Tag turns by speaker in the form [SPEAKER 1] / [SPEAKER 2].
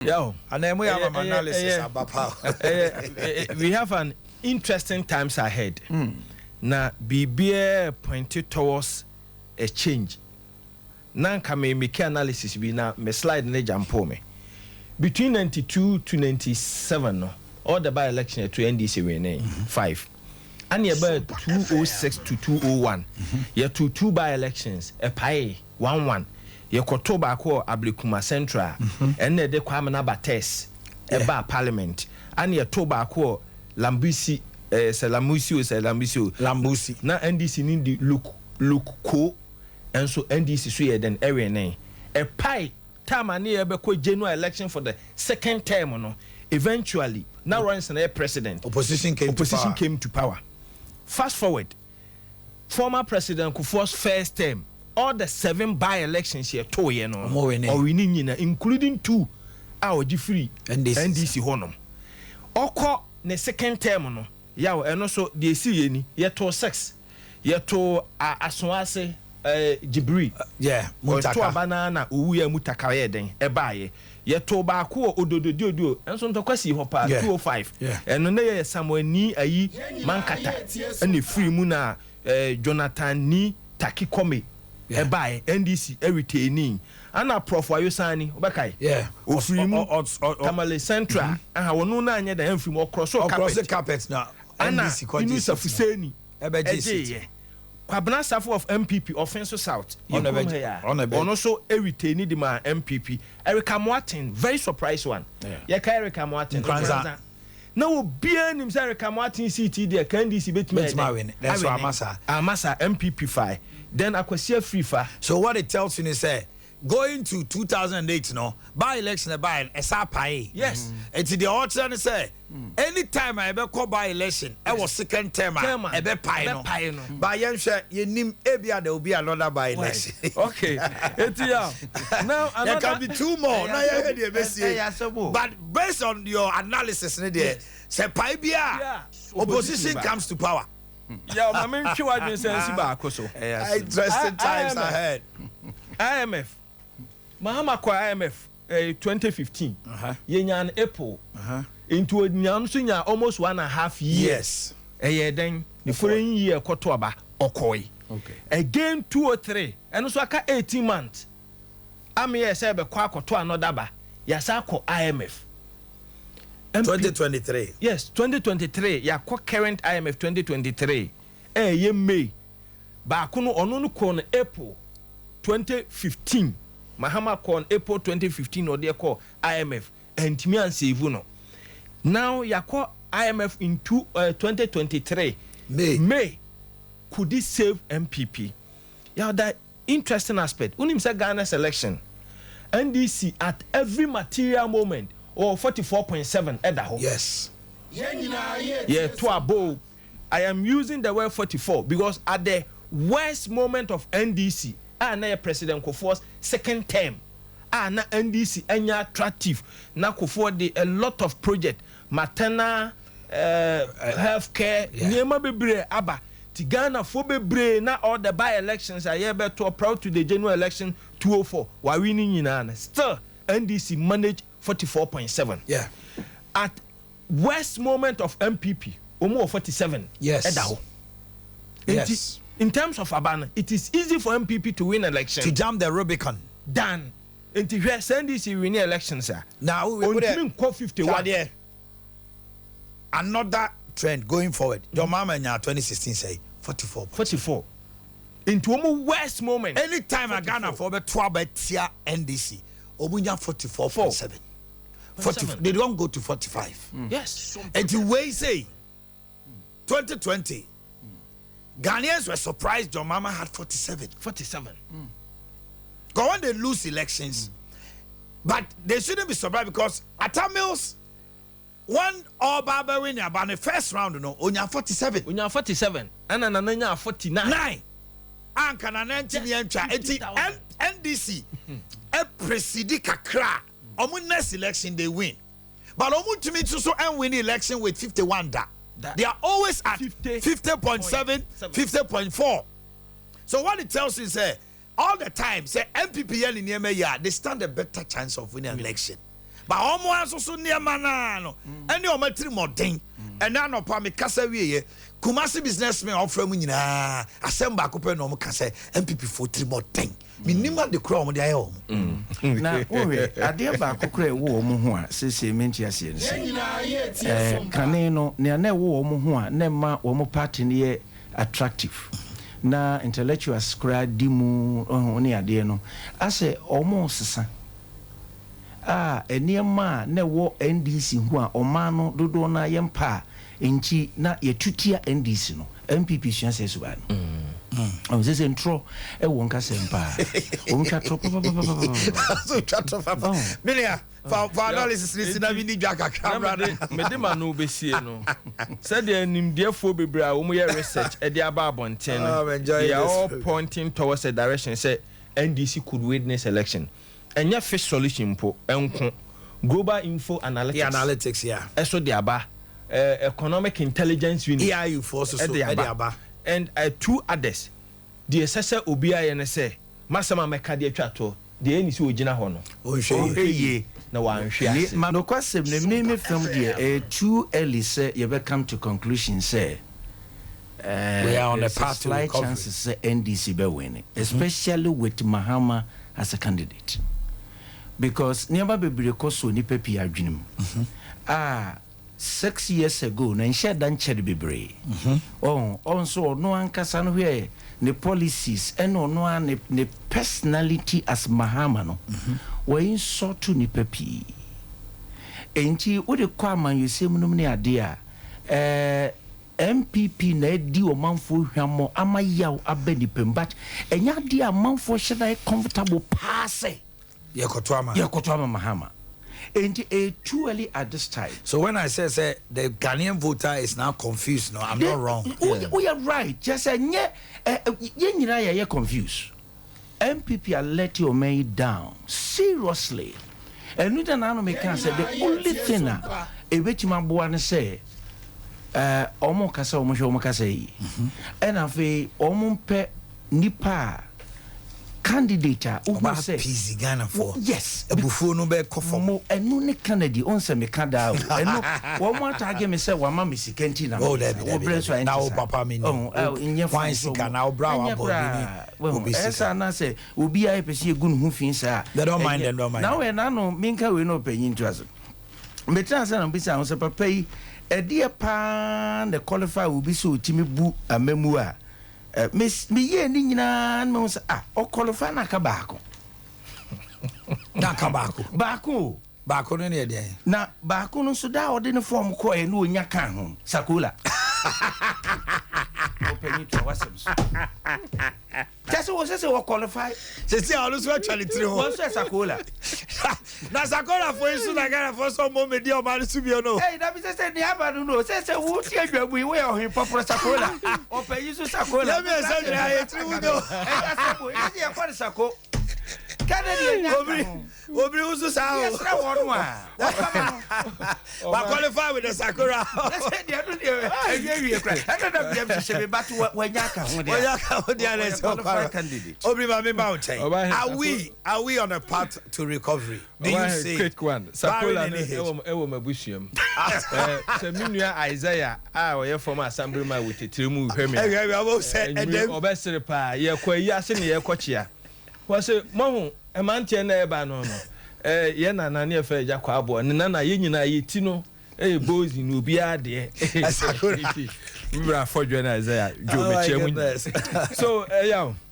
[SPEAKER 1] Yo,
[SPEAKER 2] and then we have an analysis about power.
[SPEAKER 1] We have an interesting times ahead. Now, be pointed towards a change. Now, come make analysis. We now me slide ne jump me between 92 to 97. No, all the by-election to NDC winning 5. And you about 206 to 201. You two by-elections. A pie 1-1. You Kotoba ko Ablikuma Central. And the Kwame Nabates. A bar parliament. And you Toba ko Lambusi. Lambusi. Now NDC need the look co. And so NDC so then area name. A pie time and near beko general election for the second term. No. Eventually, now runs an president. Opposition came to power. Fast forward, former President Kufuor's first term, all the 7 by-elections here, including 2 our free NDC honum. Oko the second term no, yaw and also the CNI, yet to 6, yet to Aswase Jibri, to banana, uya mutakaye den, ebaye. Yet to Baku Odo and some to Kwesi Hopa 205. And on there somewhere ni ayi Mankata and the free Muna Jonathan ni Taki Kome by NDC retaining and a prof Ayosani Obakai. Ofrimu Tamale Central and how no nanya the enfim across the carpets now. NDC Konusa Fuseni Ebeji. Kwabena Safo of MPP offensive South on also retaining the man MPP Erica Martin, very surprised one. Erica Martin now bien himself Erica Martin CT there can DC bit me that's why Amasa MPP 5 then Akwasia free fa.
[SPEAKER 2] So what it tells you is going to 2008 no by election by SOMPA.
[SPEAKER 1] Yes.
[SPEAKER 2] It's the order and say anytime I ever call by election I was second term I be pie no by yenhwe yenim ebia there will be another by election.
[SPEAKER 1] Okay. Now
[SPEAKER 2] there can be 2 more. Now you heard the message. But based on your analysis there say pie bia opposition comes to power.
[SPEAKER 1] Yeah, I mean interesting
[SPEAKER 2] times ahead.
[SPEAKER 1] IMF Mahama kwa IMF 2015 yenyan April into nyamsunya almost 1.5 years then the following year kotoaba okoi again 2 or 3 and so aka 18 months ame say be kwa koto another ba yasa ko IMF
[SPEAKER 2] 2023
[SPEAKER 1] yes 2023 ya ko current IMF 2023 ye May ba kuno ono no ko no April 2015 Mahama kon April 2015 or they call IMF and me and save no. Now ya call IMF in 2023 May could this save MPP? Yeah, that interesting aspect. Unim say Ghana's election NDC at every material moment or 44.7 edaho.
[SPEAKER 2] Yes.
[SPEAKER 1] Yeah, to above. I am using the word 44 because at the worst moment of NDC na President Kufuor's second term na NDC enya attractive na Kufuor de a lot of project maternal healthcare niema bebre aba ti Ghana fo bebre na all the by elections are here to proud to the general election 204 wa winning nyina still NDC manage 44.7 at worst moment of MPP omo 47
[SPEAKER 2] yes.
[SPEAKER 1] In terms of Abana, it is easy for MPP to win election.
[SPEAKER 2] To jump the Rubicon.
[SPEAKER 1] Done. Until you send this winning elections, sir.
[SPEAKER 2] Now we
[SPEAKER 1] put 51.
[SPEAKER 2] Another trend going forward. Your mama in 2016 say 44.
[SPEAKER 1] 44. Into a worst moment.
[SPEAKER 2] Anytime I Ghana for the 12 tier NDC, Obunya 44.7. 44. They don't go to 45.
[SPEAKER 1] Yes.
[SPEAKER 2] And the way say 2020. Ghanaians were surprised John Mama had 47. Because when they lose elections, but they shouldn't be surprised because at Tamils, one all Baba winner, but the first round, you know, only 47.
[SPEAKER 1] Only 47. And another 49.
[SPEAKER 2] And can an NDC, a preceding Kakra, on next election they win. But Omu to me to win the election with 51 da. They are always at 50.7, 50.4. So what it tells you is all the time, say MPP in Yemeya, they stand a better chance of winning election. but almost so near manano and your matri modern and now no pa me kasa wie Kumasi businessmen offer mu nyina asemba akopɛ no mo ka sɛ MPP for 3 more thing minima de kra mo de ayɛ
[SPEAKER 3] na owe ade ba akokra wo mo ho a sese menti asie ne kane no ne na wo mo ho a na ma wo mo party ne attractive na intellectuals kra di mu ne ade no ase omo sesa eniema na wo NDC ho a omano dodo na yempa enchi na yetutia NDC no MPP suanse suba no say intro e won ka sempa o twa trop
[SPEAKER 2] so twa trop milia for analysis ni na bi ni dwa kakra
[SPEAKER 1] me de ma no besie no said the nimdiefo bebra wo mo ye research e de aba abonten they are all pointing towards a direction say NDC could win this election and ya Fitch-Solutions po enko global info analytics eso de aba economic intelligence unit
[SPEAKER 2] EIU forces so aba
[SPEAKER 1] and 2 others the assessor obia ne say masama meka de atwato de eni si ogina ho no
[SPEAKER 3] ohwe
[SPEAKER 1] na wanhwe ase
[SPEAKER 3] no kwasem ne me film de too early say you be come to conclusion say
[SPEAKER 2] we are on a path to recovery.
[SPEAKER 3] Chances say NDC be winning, especially with Mahama as a candidate, because never be breakoso ni pepi adwenem 6 years ago na nshia dan chere bebre so no ankasa no hwe ne policies eno no ne personality as Mahama no we insult ni pepi enti wo de kwa man yesem no ne ade a MPP na di o manfo hwamo amayaw abani pembat enya di a manfo hye comfortable pass
[SPEAKER 2] Yekotwama
[SPEAKER 3] Mahama. And too early at this time.
[SPEAKER 2] So when I say the Ghanaian voter is now confused, no, I'm not wrong.
[SPEAKER 3] We are right. Just say you're confused. MPP are let your man down seriously. And we don't make say the only thing a bit my boy say omo kasa omo hwe omo kasa yi. And afi omo pe nipa candidate who say
[SPEAKER 2] PZ Ghana for
[SPEAKER 3] yes
[SPEAKER 2] ebufuo no be kofo
[SPEAKER 3] mo enu ne Canada on se me kada enu wo mo ta me say wa ma me sikenti na
[SPEAKER 2] wo bre so
[SPEAKER 3] na
[SPEAKER 2] wo papa me
[SPEAKER 3] ni
[SPEAKER 2] wan sika na wo bra wa bo
[SPEAKER 3] ni esa na say obi a pese egu no fin sa
[SPEAKER 2] they don't mind
[SPEAKER 3] now we na no minka we no panyin to aso me try say na be say so papa yi e de pa the qualify will be so timi bu amemu a me ye ni nyina me say o qualify na ka baako
[SPEAKER 2] baako no ne de
[SPEAKER 3] na baako no so da ode ne form ko e na onya kan ho Sakula open it to wasem just was say we qualify
[SPEAKER 2] say all so actually three ho
[SPEAKER 3] was Sakula
[SPEAKER 2] na Sakula for isu na Ghana for some moment dey o ma su bi no
[SPEAKER 3] hey that be say ni aba no say wo ti adwabu we o hin popro Sakula open isu Sakula
[SPEAKER 2] let me say you are three wo no
[SPEAKER 3] e Sakula e dey for Sakula
[SPEAKER 2] Obri usu sao.
[SPEAKER 3] Yes, na one one.
[SPEAKER 2] Wa qualify with the Sakura.
[SPEAKER 3] Let's say they do the I don't know if you say but wanyaka
[SPEAKER 2] ho dia
[SPEAKER 3] candidate.
[SPEAKER 2] Obri ma me mountain. Are we on a path to recovery? Do you see?
[SPEAKER 1] Quick one. Sakula ewo mabusuam. Se minua Isaiah we former assemblyman with Trimu hwemi.
[SPEAKER 2] We about say and then
[SPEAKER 1] obesere pa ye kwa yi ase ne ye kwachia. Was mo e mantie na eba no ye na na ne fa ja kwa abo ne na ye nyina ye ti no bozi no obi ade
[SPEAKER 2] Sakura
[SPEAKER 1] mbra fodwe na Isaiah jo me chemu so